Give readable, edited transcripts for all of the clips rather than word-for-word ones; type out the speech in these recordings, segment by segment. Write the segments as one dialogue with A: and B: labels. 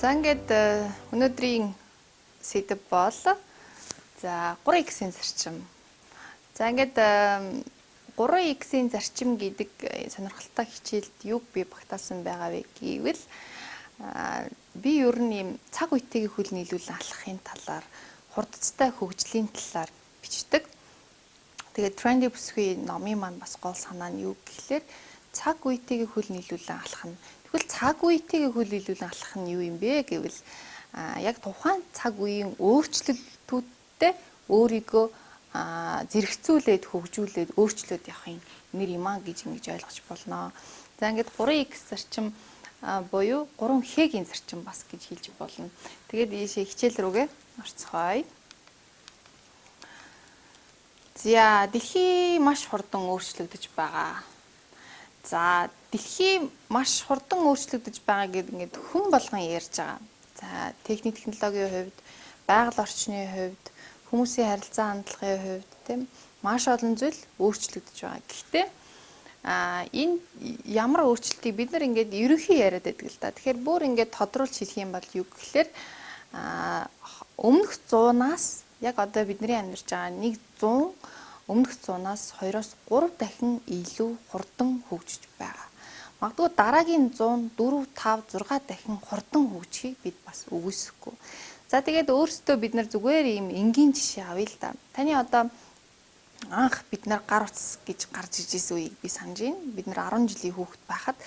A: За ингээд өнөөдрийн сэдэв бол за 3x-ийн зарчим. За ингээд 3x-ийн зарчим гэдэг сонирхолтой хичээлд юг би багтаасан байгаа вэ гэвэл би ер нь юм цаг үетэйг хөл нийлүүлэн алхахын талаар, хурдцтай хөгжлийн талаар бичдэг. Тэгээд Trendy бүсгүй номын маань бас гол санаа нь юу гэхлээр цаг үетэйг хөл нийлүүлэн алхах нь. Тэгвэл цаг үетэйг хөл нийлүүлэн алхах нь юу юм бэ гэвэл яг тухайн цаг үеийн өөрчлөлтүүдтэй өөрийгөө зэрэгцүүлээд хөгжүүлээд өөрчлөөд явахын нэр юм аа гэж ингэж ойлгож болно. За ингээд 3x зарчим буюу 3Х-ийн зарчим бас гэж хэлж болно. Тэгээд ийшээ хичээл рүүгээ орцгоё. За дэлхий маш хурдан өөрчлөгдөж байгаа. За дэлхий маш хурдан өөрчлөгдөж байгаа гэдэг ингээд хүн болгон ярьж байгаа. За техник технологийн хувьд, байгаль орчны хувьд, хүмүүсийн харилцаа хандлагын хувьд тийм маш олон зүйл өөрчлөгдөж байгаа. Гэхдээ энэ ямар өөрчлөлтийг бид нар ингээд ерөнхий яриад байдаг л да. Тэгэхээр бүр ингээд тодруулж хэлэх юм бол юу гэхээр өмнөх 100-аас яг одоо бидний амьдарч байгаа 100 өмнөх 100-аас 2-оос 3 дахин илүү хурдан хөгжиж байгаа. Магадгүй дараагийн 100 4, 5, 6 дахин хурдан хөгжихийг бид бас үгүйсэхгүй. За тэгээд өөрсдөө бид нар зүгээр ийм энгийн жишээ авъя л да. Таны одоо анх бид нар гар утас гэж гарч ижсэн үеийг би санаж байна. Бид нар 10 жилийн хүүхэд байхад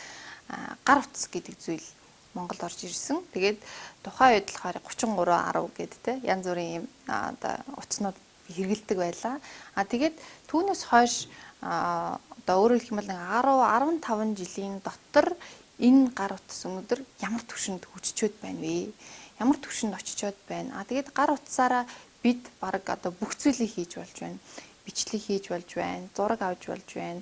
A: гар утас гэдэг зүйл Монголд орж ирсэн. Тэгээд тухайн үед болохоор 33 10 гэдэг те янз бүрийн ийм одоо утаснууд хэрэгэлдэг байлаа. Тэгээд түүнээс хойш одоо өөрөөр хэлэх юм бол 10 15 жилийн дотор энэ гар утас өнөөдөр ямар түвшинд хүччихэд байна вэ? Ямар түвшинд очичоод байна? Тэгээд гар утсаараа бид баг одоо бүх зүйлийг хийж болж байна. Бичлэг хийж болж байна, зураг авч болж байна,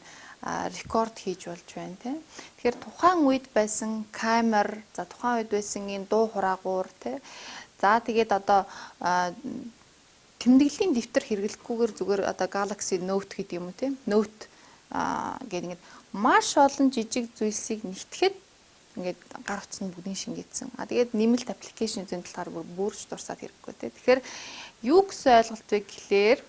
A: рекорд хийж болж байна тийм. Тэгэхээр тухайн үед байсан камер, за тухайн үед байсан энэ дуу хураагуур тийм. За тэгээд одоо тэмдэглэлийн дэвтэр хэрэглэхгүйгээр зүгээр одоо Galaxy Note гэдэг юм уу тийм. Note гэдэг ингээд маш олон жижиг зүйлсийг нэгтгэхэд ингээд гар утсанд бүгдийг шингээсэн. Тэгээд нэмэлт аппликейшн зүйн талаар бүрж дурсаад хэрэггүй тийм. Тэгэхээр юу гэсэн ойлголт вэ гэхлээр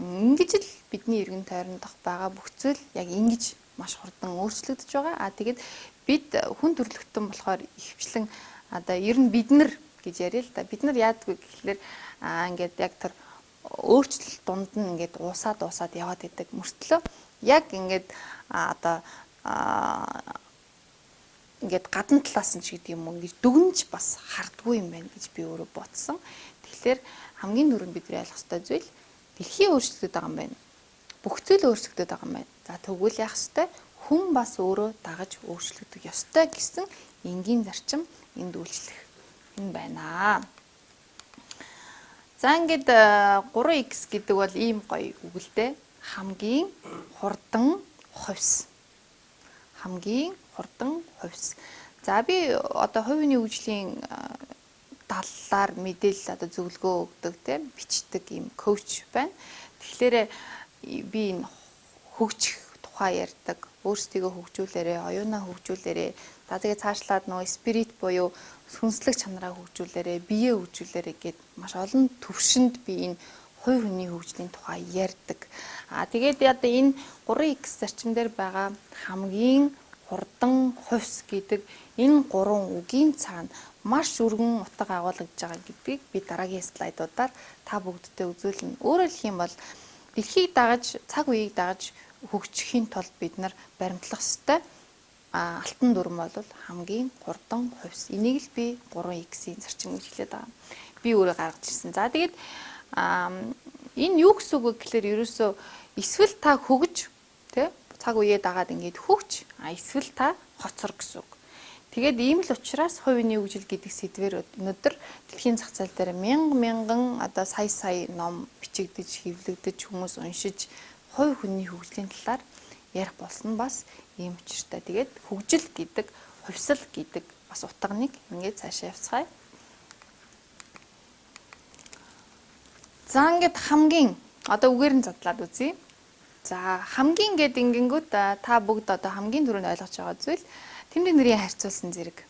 A: ингэж л бидний эргэн тойрондох байгаа бүх зүйл яг ингэж маш хурдан өөрчлөгдөж байгаа. Тэгээд бид хүн төрөлхтөн болохоор ихвчлэн одоо ер нь бид нар гэж яриа л да. Бид нар яадгүй гэхлээр ингээд яг тэр өөрчлөлт дунд нь ингээд уусаад яваад идэг мөртлөө яг ингээд одоо ингээд гадна талаас нь ч гэдэг юм уу ингэж дүгнж бас хардггүй юм байна гэж би өөрөө бодсон. Тэгэхээр хамгийн түрүүнд бидний ойлгох ёстой зүйл дэлхий өөрчлөгдөж байгаа юм байна. Бүх зүйл өөрчлөгдөж байгаа юм байна. За тэгвэл яах ёстой? Хүн бас өөрөө дагаж өөрчлөгдөх ёстой гэсэн энгийн зарчим энд үйлчлэх юм байна. За ингээд 3x гэдэг бол ийм гоё үгэлтэй. Хамгийн хурдан хувьс. Хамгийн хурдан хувьс. За би одоо хувийн хөгжлийн талаар мэдээлэл одоо зөвлөгөө өгдөг тийм бичдэг ийм коуч байна. Тэгэхээр би энэ хөгжих тухай ярьдаг. Өөрсдийгөө хөгжүүлээрээ, оюунаа хөгжүүлээрээ. За тэгээ цаашлаад нөгөө спирит буюу сүнслэг чанараа хөгжүүлээрээ, биеэ хөгжүүлээрээ гэд маш олон төвшөнд би энэ хувь хүний хөгжлийн тухай ярьдаг. Тэгээд одоо энэ 3x зарчим дээр байгаа хамгийн хурдан хувьс гэдэг энэ гурван үгийн цаана маш өргөн утга агуулгаж байгаа гэдгийг би дараагийн слайдуудаар та бүгдтэй үзүүлнэ. Өөрөөр хэлэх юм бол дэлхийг дагаж, цаг үеийг дагаж хөгжихийн тулд бид нар баримтлах ёстой алтан дүрм бол хамгийн хурдан хувьс. Энийг л би 3x-ийн зарчим гэж хэлээд байгаа. Би өөрөө гаргаж ирсэн. За тэгээд энэ юу гэсэн үг вэ гэхээр ерөөсөө эсвэл та хөгж тий цаг үеэ дагаад ингээд хөгж эсвэл та хоцор гэсэн үг. Тэгээд ийм л учраас хувийн хөгжил гэдэг сэдвэр өнөөдөр дэлхийн зах зээл дээр мянган одоо сая ном бичигдэж, хэвлэгдэж, хүмүүс уншиж хувь хүний хөгжлийн талаар ярих болсон бас ийм учиртай. Тэгээд хөгжил гэдэг, хувьсал гэдэг бас утганыг ингээд цаашаа явцгаая. За ингээд хамгийн одоо үгээр нь задлаад үзье. За хамгийн гэд ингэнгүүт та бүгд одоо хамгийн түрүүнд ойлгож байгаа зүйл тэмдэг нэрийн харьцуулсан зэрэг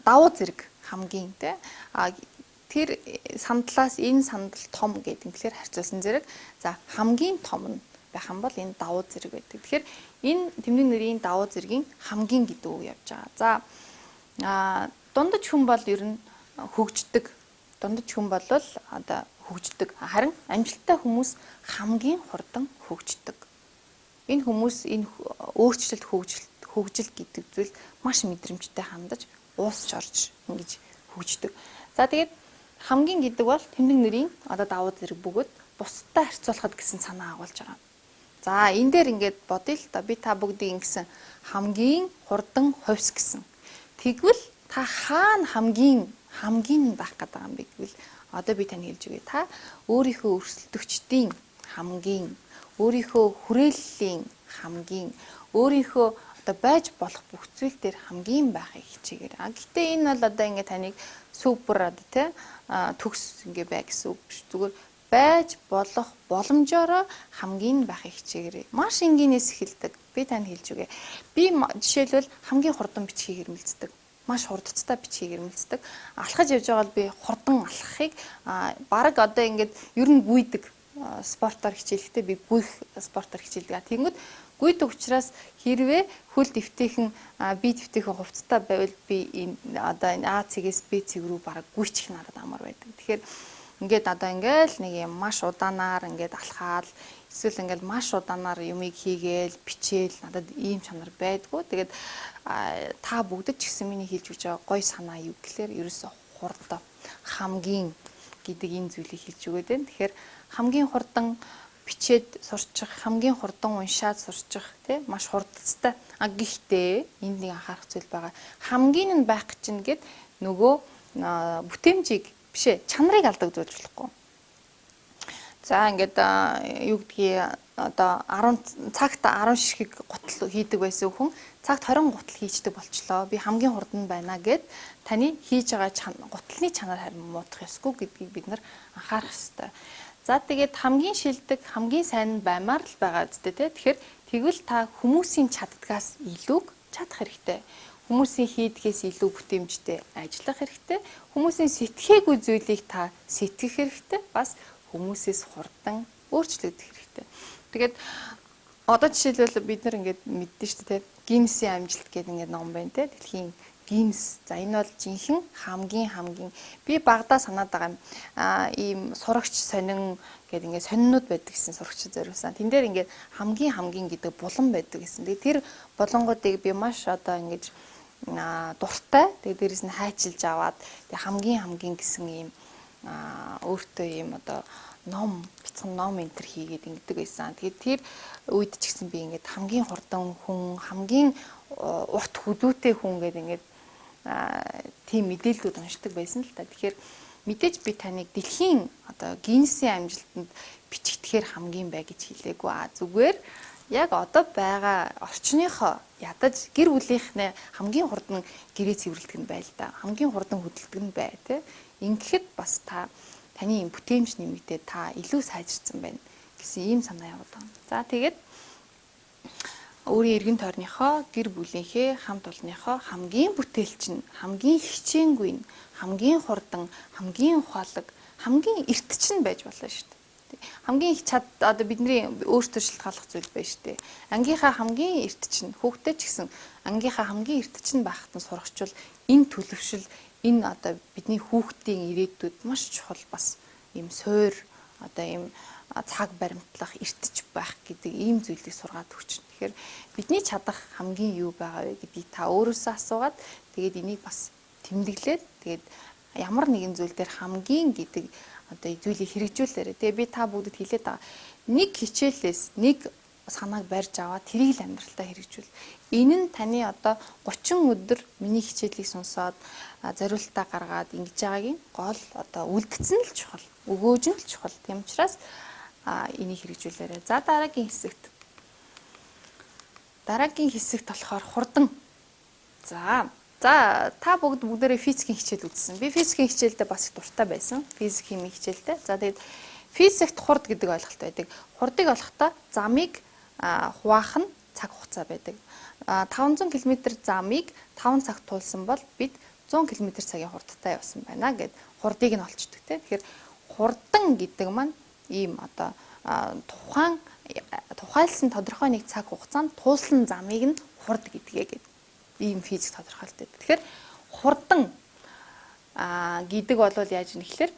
A: давуу зэрэг хамгийн тэ тэр сандлаас энэ сандал том гэдэг ингээр харьцуулсан зэрэг за хамгийн том нь байх юм бол энэ давуу зэрэг байдаг. Тэгэхээр энэ тэмдэг нэрийн давуу зэргийн хамгийн гэдэг үг явж байгаа. За дундаж хүн бол ер нь хөгждөг. Дундаж хүн бол одоо хөгждөг. Харин амжилттай хүмүүс хамгийн хурдан хөгждөг. Энэ хүмүүс энэ өөрчлөлт хөгжил гэдэг зүйл маш мэдрэмжтэй хандаж уусч орж ингэж хөгждөг. За тэгээд хамгийн гэдэг бол тэмдэг нэрийн одоо давуу зэрэг бөгөөд бусдтай харьцуулахад гэсэн санаа агуулж байгаа. За энэ дээр ингээд бодъё л да би та бүгдийг ингэсэн хамгийн хурдан хувьс гэсэн. Тэгвэл та хаана хамгийн байх гэдэг юм бэ гэвэл одоо би тань хэлж өгье. Та өөрийнхөө өрсөлдөгчдийн хамгийн, өөрийнхөө хүрээллийн хамгийн, өөрийнхөө одоо байж болох бүх зүйл дээр хамгийн байхыг хичээгээрэй. Гэхдээ энэ бол одоо ингээд таныг супер одоо тий төгс ингээ бай гэсэн үг биш. Зүгээр байж болох боломжоор хамгийн байхыг хичээгээрэй. Маш энгийнээс эхэлдэг. Би танд хэлж өгье. Би жишээлбэл хамгийн хурдан бичгийг эрмэлздэг. Маш хурдцтай бичгийг эрмэлздэг. Алхаж явж байгаа бол би хурдан алхахыг баг одоо ингээд ер нь гүйдэг спортоор хичээлэхдээ би гүйх спортоор хичээлдэг. Тэгэнгүүт гүйдэг учраас хэрвээ хөл дэвтэйхэн би дэвтэйхэн хувцастай байвал би энэ одоо энэ А цэгээс Б цэг рүү бараг гүйчих надад амар байдаг. Тэгэхээр ингээд одоо ингээл нэг юм маш удаанаар ингээд алхаал эсвэл ингээл маш удаанаар юмыг хийгээл бичээл надад ийм чанар байдгүй. Тэгээд та бүгдд ч гэсэн миний хэлж өгч байгаа гой санаа юу гэхээр ерөөсө хурд хамгийн гэдэг энэ зүйлийг хэлж өгöd байна. Тэгэхээр хамгийн хурдан бичээд сурчих, хамгийн хурдан уншаад сурчих тий маш хурдцтай. Гэхдээ энд нэг анхаарах зүйл байгаа. Хамгийн нь байх гэж чинь гээд нөгөө бүтээмжийг бишээ чанарыг алдагдуулж болохгүй. За ингээд юу гэдгийг одоо 10 цагт 10 ширхэг гутал хийдэг байсан хүн цагт 20 гутал хийждэг болчлоо. Би хамгийн хурдан байна гэд таны хийж байгаа гутлын чанар харин муудах ёсгүй гэдгийг бид нар анхаарах ёстой. За тэгээд хамгийн шилдэг, хамгийн сайн нь баймаар л байгаа үстэй тий. Тэгэхээр тэгвэл та хүмүүсийн чаддгаас илүү чадах хэрэгтэй. Хүмүүсийн хийдгээс илүү бүтээмжтэй ажиллах хэрэгтэй. Хүмүүсийн сэтгэхээгүй зүйлийг та сэтгэх хэрэгтэй. Бас хүмүүсээс хурдан өөрчлөгдөх хэрэгтэй. Тэгээд одоо жишээлбэл бид нар ингээд мэддэн шүү дээ. Гиннесийн амжилт гэдэг ингээд ном байна тий. Дэлхийн Гиннес. За энэ бол жинхэнэ хамгийн би багадаа санаад байгаа ийм сурагч сонин гэдэг ингээд сонинууд байдаг гэсэн сурагчид зориулсан. Тэн дээр ингээд хамгийн гэдэг булан байдаг гэсэн. Тэгээд тэр булангуудыг би маш одоо ингээд дуртай. Тэгээд дээрэс нь хайчилж аваад хамгийн гэсэн ийм өөртөө ийм одоо ном бяцхан ном энтер хийгээд ингэдэг байсан. Тэгээд тэр үед ч гэсэн би ингээд хамгийн хурдан хүн, хамгийн урт хөдөөтэй хүн гэдэг ингээд тийм мэдээллүүд уншдаг байсан л та. Тэгэхээр мэдээж би таныг дэлхийн одоо Гиннесийн амжилтанд бичигдэхээр хамгийн бай гэж хэлээгүй. Зүгээр яг одоо байгаа орчныхоо ядаж гэр бүлийнхнээ хамгийн хурдан гэрээ цэвэрлэдэг нь бай л да. Хамгийн хурдан хөдөлдөг нь бай тий. Ингэхэд бас таны бүтээмж нэмэгдээ та илүү сайжирсан байна гэсэн ийм санаа яваад байна. За тэгээд өөрийн эргэн тойрныхоо гэр бүлийнхээ хамт олонныхоо хамгийн бүтээлч нь хамгийн хичээнгүй нь хамгийн хурдан хамгийн ухаалаг хамгийн эртч нь байж болно шүү дээ. Хамгийн их чад одоо бидний өөртөө шалтгааллах зүйл байна шүү дээ. Ангийнхаа хамгийн эртч нь хүүхдээ ч гэсэн ангийнхаа хамгийн эртч нь байхад нь сурахчвал энэ төлөвшил энэ одоо бидний хүүхдийн ирээдүйд маш чухал бас ийм суур одоо ийм цаг баримтлах эртж байх гэдэг ийм зүйлийг сургаад өгч. Тэгэхээр бидний чадах хамгийн юу байгаа вэ гэдгийг та өөрөөсөө асуугаад тэгээд энийг бас тэмдэглээд тэгээд ямар нэгэн зүйл дээр хамгийн гэдэг одоо зүйлийг хэрэгжүүлээрэй. Тэгээ би та бүгдэд хэлээд байгаа. Нэг хичээлээс нэг санааг барьж аваад тэрийг л амьдралтаа хэрэгжүүл. Энэ нь таны одоо 30 өдөр миний хичээлийг сонсоод зориултаа гаргаад ингэж байгаагийн гол одоо үлдсэн л чухал, өгөөж нь л чухал. Тийм учраас энийг хэрэгжүүлээрэй. За дараагийн хэсэгт болохоор хурдан. За та бүгдээрээ физикийн хичээл үзсэн. Би физикийн хичээлдээ бас их дуртай байсан. Физик химийн хичээлдээ. За тэгээд физикт хурд гэдэг ойлголт байдаг. Хурдыг олохдоо замыг хуваах нь цаг хугацаа байдаг. 500 км замыг 5 цагт туулсан бол бид 100 км/цагийн хурдтай явсан байна гэд хурдыг нь олчдөг те. Тэгэхээр хурдан гэдэг маань ийм одоо тухайлсан тодорхой нэг цаг хугацаанд туулсан замыг нь хурд гэдгээ гэдэг ийм физик тодорхойлолт байдаг. Тэгэхээр хурдан гэдэг бол яаж юм гэхээр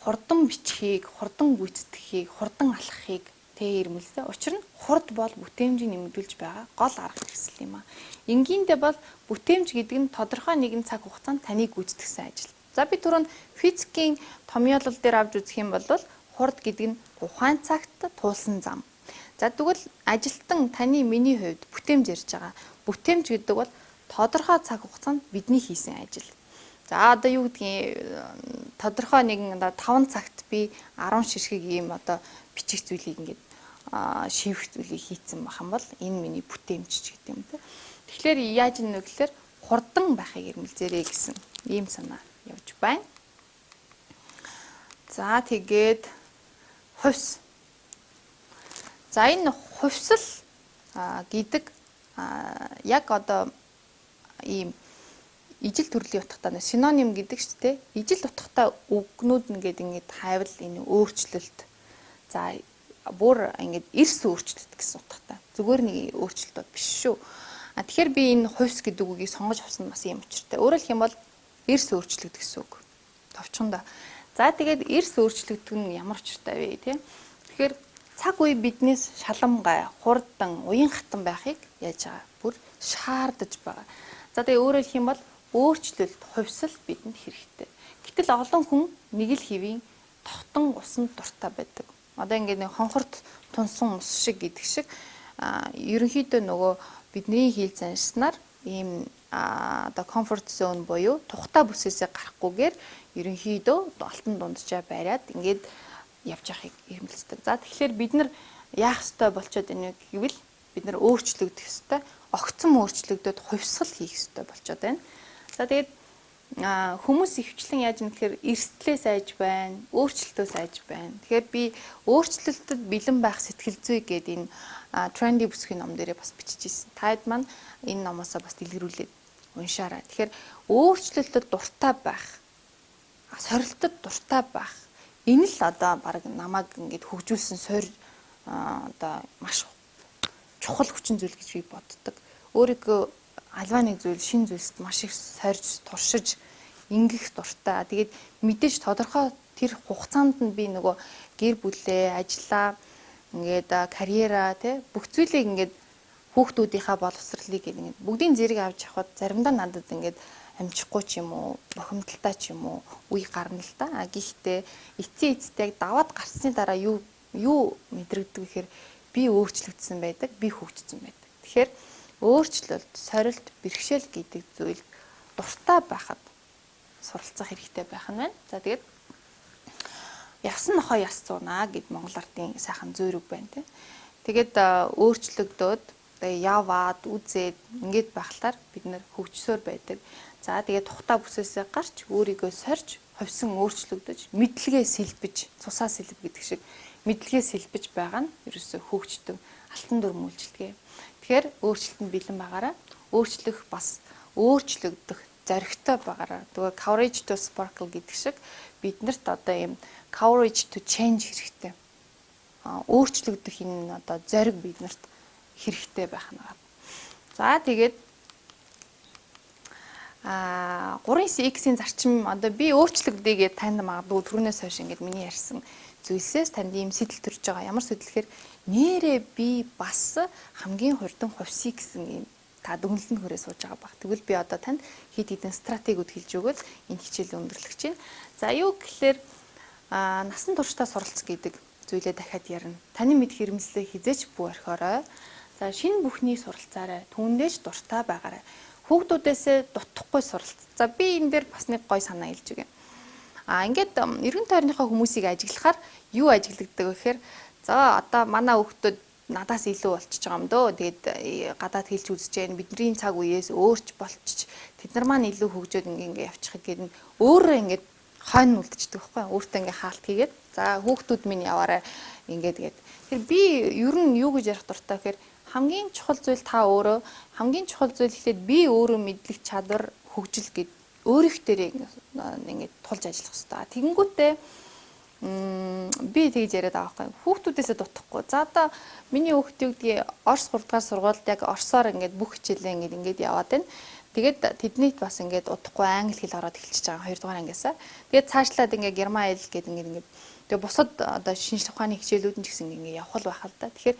A: хурдан бичхийг, хурдан гүйцэтгэхийг, хурдан алхахыг ирмэлзээ. Учир нь хурд бол бүтээмжийг нэмэгдүүлж байгаа гол арга хэрэгсэл юм аа. Энгийндээ бол бүтээмж гэдэг нь тодорхой нэгэн цаг хугацаанд таныг гүйцэтгсэн ажил. За би түрүүнд физикийн томьёолол дээр авч үзэх юм бол хурд гэдэг нь тухайн цагт туулсан зам. За тэгвэл ажилтан таны миний хувьд бүтээмж ярьж байгаа. Бүтээмж гэдэг бол тодорхой цаг хугацаанд бидний хийсэн ажил. За одоо юу гэдгийг тодорхой нэгэн 5 цагт би 10 ширхэг ийм одоо бичих зүйлийг ингээд шивэх зүйлийг хийцэн байх юм бол энэ миний бүтээмж ч гэдэг юм те. Тэгэхээр яаж юм бэ гэхээр хурдан байхыг ирмэлзээрэй гэсэн ийм санаа явж байна. За тэгээд хувьс. За энэ хувьсал гэдэг яг одоо ийм ижил төрлийн утгатай синоним гэдэг ч тийм ижил утгатай үгнүүд нэгэд ингээд хайвал энэ өөрчлөлт за бүр ингээд эрс өөрчлөлт гэсэн утгатай зүгээр нэг өөрчлөлт биш шүү. Тэгэхээр би энэ хувьс гэдэг үгийг сонгож авсан бас юм учиртай. Өөрөөр хэлэх юм бол эрс өөрчлөлт гэсэн үг. Товчхондоо. За тэгээд эрс өөрчлөгдөх нь ямар учиртай вэ тийм. Тэгэхээр цаг үе биднээс шаламгай, хурдан, уян хатан байхыг яаж байгаа бүр шаардаж байгаа. За тэгээд өөрөөр хэлэх юм бол өөрчлөлт, хувьсал бидэнд хэрэгтэй. Гэтэл олон хүн нэг л хэвийн тогтон усан дуртай байдаг. Одоо ингээд нэг хонхорт тунсан ус шиг гэдэг шиг ерөнхийдөө нөгөө бидний хийл заншснаар ийм одоо комфорт зон буюу тухтай бүсээсээ гарахгүйгээр ерөнхийдөө алтан дунджаа бариад ингээд явж явахыг ирмэлцдэг. За тэгэхээр бид нар яах ёстой болчиход байна вэ гэвэл бид нар өөрчлөгдөх ёстой, огцом өөрчлөгдөд хувьсгал хийх ёстой болчиход байна. За тэгээд хүмүүс ихвчлэн яаж нэхэр эрсдлээс айж байна, өөрчлөлтөөс айж байна. Тэгэхээр би өөрчлөлтөд бэлэн байх сэтгэл зүй гэдэг энэ тренди бүсгийн ном дээрээ бас бичиж ирсэн. Таад маань энэ номоосоо бас дэлгэрүүлээд уншаарай. Тэгэхээр өөрчлөлтөд дуртай байх, сорилтод дуртай байх. Энэ л одоо баг намайг ингээд хөгжүүлсэн суур одоо маш чухал хүчин зүйл гэж би боддог. Өөрийгөө альва нэг зүйл, шин зүйлсд маш их сорж, туршиж, ингэх дуртай. Тэгээд мэдээж тодорхой тэр хугацаанд нь би нөгөө гэр бүлээ, ажиллаа, ингээд карьераа тий бүх зүйлийг ингээд хүүхдүүдийнхаа боловсролыг ингээд бүгдийн зэрэг авч явахад заримдаа надад ингээд амжихгүй ч юм уу, бохимдолтой ч юм уу үе гарна л да. Гэхдээ эцсийн эцтэй даваад гарсны дараа юу мэдрэгдэг гэхээр би өөрчлөгдсөн байдаг, би хөгжсөн байдаг. Тэгэхээр өөрчлөлт, сорилт, бэрхшээл гэдэг зүйл дуртай байхад суралцах хэрэгтэй байх нь байна. За тэгээд явсан нохоо яс зуунаа гэд Монгол ардын сайхан зөөрөг байна тий. Тэгээд өөрчлөгдөөд яваад үзээд ингээд байхлаар бид нэр хөгжсөөр байдаг. За тэгээд тухтай бүсээсээ гарч өөрийгөө сорж, хувьсан өөрчлөгдөж, мэдлэгээ сэлбэж, цусаа сэлб гэдэг шиг мэдлэгээ сэлбэж байгаа нь ерөөсөө хөгждөг алтан дүрм үйлчлэгээ. Тэгэхээр өөрчлөлтөнд бэлэн байгаараа өөрчлөх бас өөрчлөгдөх зоригтой байгаараа. Тэгээ courage to sparkle гэдэг шиг биднэрт одоо ийм courage to change хэрэгтэй. Өөрчлөгдөх энэ одоо зориг биднэрт хэрэгтэй байх нь. За тэгээд 3x-ийн зарчим одоо би өөрчлөгдөе гэж танд магадгүй түрүүнээс хойш ингэж миний ярьсан зүйлсээс танд ийм сэтэл төрж байгаа. Ямар сэтэл гэхээр нэрээ би бас хамгийн хурдан хувьсыг гэсэн ийм та дүгнэлтэнд хүрээ сууж байгаа баг. Тэгвэл би одоо танд хэд хэдэн стратегиуд хэлж өгöd энэ хичээлээ өндөрлөх чинь. За юу гэхээр насан туршдаа суралц гэдэг зүйлээ дахиад ярина. Таны мэд хэрэмслээ хизээч бүү орхиорой. За шинэ бүхний суралцаарай. Түүндээж дуртай байгаарай. Хүүхдүүдээсээ дутхгүй суралц. За би энэ дээр бас нэг гой санаа хэлж өгье. Ингээд эргэн тойрныхоо хүмүүсийг ажиглахаар юу ажиглагддаг вэ гэхээр за одоо манай хүүхдүүд надаас илүү болчихж байгаа юм дөө. Тэгээд гадаад хэлж үзэж जैन бидний цаг үеэс өөрч болчих. Тэд нар маань илүү хөгжөөд ингээ явчихыг гээд өөрөө ингээд хойно үлдчихдэг байхгүй юу? Өөртөө ингээ хаалт хийгээд за хүүхдүүд минь яваарай ингээд тэгээд. Тэр би ер нь юу гэж ярих дуртай гэхээр хамгийн чухал зүйл та өөрөө хамгийн чухал зүйл ихлээр би өөрөө мэдлэг чадвар хөгжил гэд өөрийнхдөө ингээд тулж ажиллах хэрэгтэй. Тэгэнгүүтээ би тэгж яриад байгаа байхгүй. Хүүхдүүдээсээ дутахгүй. За одоо миний хүүхдүүд Орос 3 дугаар сургуульд яг орсоор ингээд бүх хичээлээ ингээд яваад байна. Тэгээд тэднийд бас ингээд удахгүй англи хэл ороод эхэлчихэж байгаа 2 дугаар ангиасаа. Тэгээд цаашлаад ингээд герман хэл гэдэг ингээд тэгээ бусад одоо шинжлэх ухааны хичээлүүд нь ч гэсэн ингээд явах л байх л да. Тэгэхээр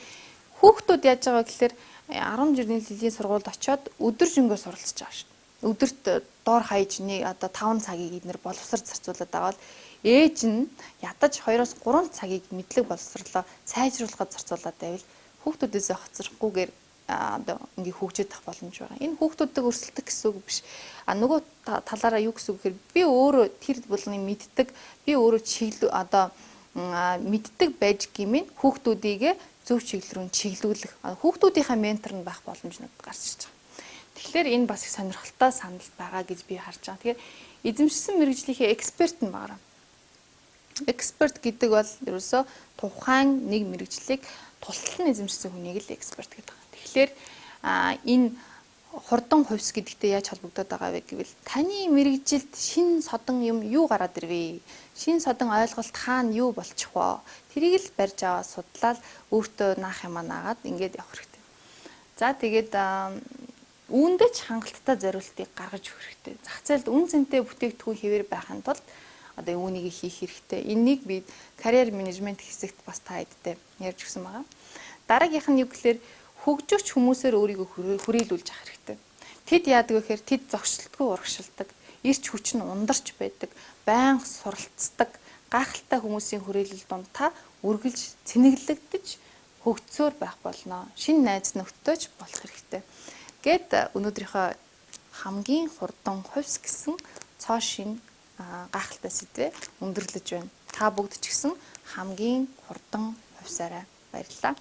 A: хүүхдүүд яаж байгаа гэхээр 10 жилийн жилийн сургуульд очиод өдөржингөө суралцж байгаа шүү дээ. Өдөрт доор хаяж нэг одоо 5 цагийг эднэр боловсрол зарцуулаад аваад ээж нь ядаж 2-3 цагийг мэдлэг боловсролоо сайжруулахад зарцуулаад байвал хүүхдүүдээсээ хоцрохгүйгээр одоо ингээ хөгжиж авах боломж байгаа. Энэ хүүхдүүдийг өрсөлдөх гэсэн үг биш. Нөгөө талаараа юу гэсэн үг гэхээр би өөрөө тэр болгоны мэддэг, би өөрөө чиглэл одоо мэддэг байж гэмээр хүүхдүүдийг зөв чиглэл рүү чиглүүлэх. Хүүхдүүдийнхээ ментор нь байх боломж нэг гарч ирж байгаа. Тэгэхээр энэ бас их сонирхолтой санал байгаа гэж би харж байгаа. Тэгэхээр эзэмшсэн мэрэгжлийнхээ эксперт нь байгаа. Эксперт гэдэг бол ерөөсөө тухайн нэг мэрэгжлийг тултал нь эзэмшсэн хүнийг л эксперт гэдэг. Тэгэхээр энэ хурдан хувьс гэдэгтэй яаж холбогдоод байгаа вэ гэвэл таны мэрэгжилд шин содон юм юу гараад ирвэ? Шин содон ойлголт хаана юу болчих вэ? Тэрийг л барьж аваад судлаад өөртөө наах юм наагаад ингээд явах хэрэгтэй. За тэгээд үүндээ ч хангалттай зориултыг гаргаж өгөх хэрэгтэй. Зах зээлд үн цэнтэй бүтээгдэхүүн хэвээр байхын тулд одоо үүнийг хийх хэрэгтэй. Энийг би карьер менежмент хэсэгт бас та хэдтэй ярьж өгсөн байгаа. Дараагийнх нь юу гэхээр хөгжөөч хүмүүсээр өөрийгөө хүрээлүүлж авах хэрэгтэй. Тэд яадаг вэ гэхээр тэд зогсолтгүй урагшилдаг, эрч хүч нь ундарч байдаг, байнга суралцдаг, гайхалтай хүмүүсийн хүрээлэл донд та үргэлж цэнэглэгдэж хөгжсөөр байх болно. Шинэ найз нөхдөж болох хэрэгтэй. Гэт өнөөдрийнхөө хамгийн хурдан хувьс гэсэн цоо шин гайхалтай сэдвээ өндөрлөж байна. Та бүгд ч гэсэн хамгийн хурдан хувьсаарай. Баярлалаа.